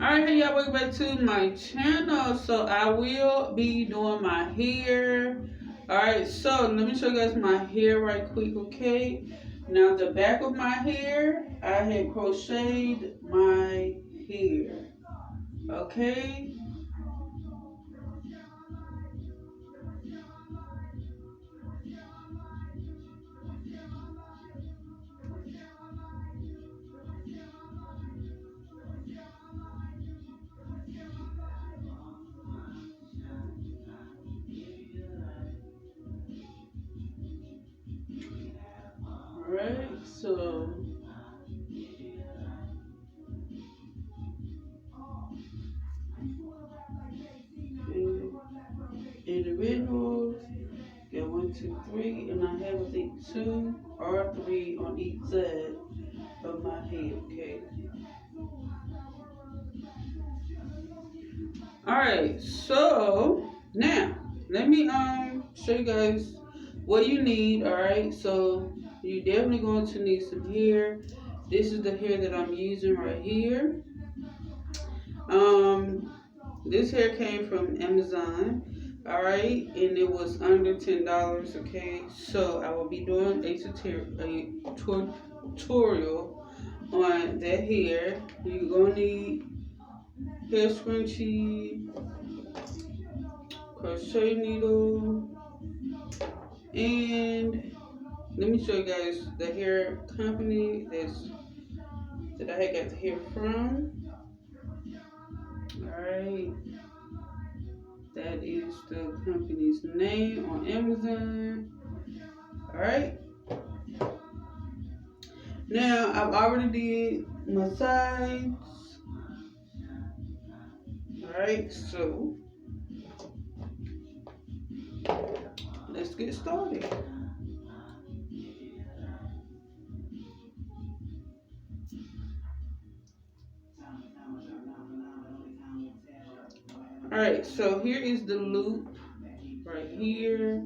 Alright, hey y'all, welcome back to my channel. So I will be doing my hair. Alright, so let me show you guys my hair right quick, okay? Now the back of my hair, I had crocheted my hair. Okay? Alright, so individuals, got 1, 2, 3, and I have I think 2 or 3 on each side of my head, okay? Alright, so now let me show you guys what you need. Alright, so you're definitely going to need some hair. This is the hair that I'm using right here. This hair came from Amazon. Alright, and it was under $10, okay? So I will be doing a tutorial on that hair. You're gonna need hair scrunchie, crochet needle, and let me show you guys the hair company that I had got the hair from. Alright, that is the company's name on Amazon. Alright, now I've already did my sides. Alright, so let's get started. Alright, so here is the loop right here.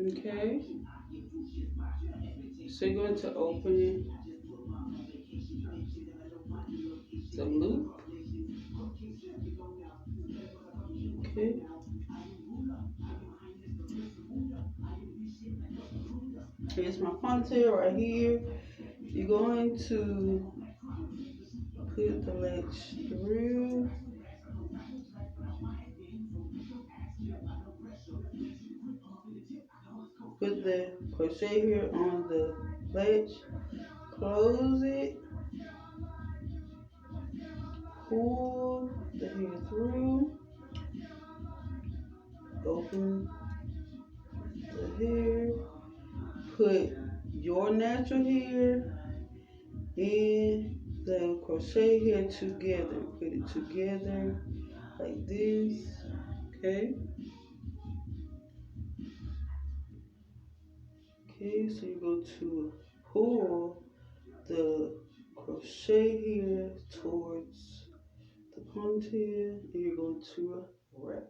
Okay. So you're going to open the loop. Okay. Here's my ponytail right here. You're going to put the latch through. Put the crochet here on the latch. Close it. Pull the hair through. Open the hair. Put your natural hair and the crochet hair together. Put it together like this. Okay. Okay, so you go to pull the crochet hair towards the ponytail and you're going to wrap.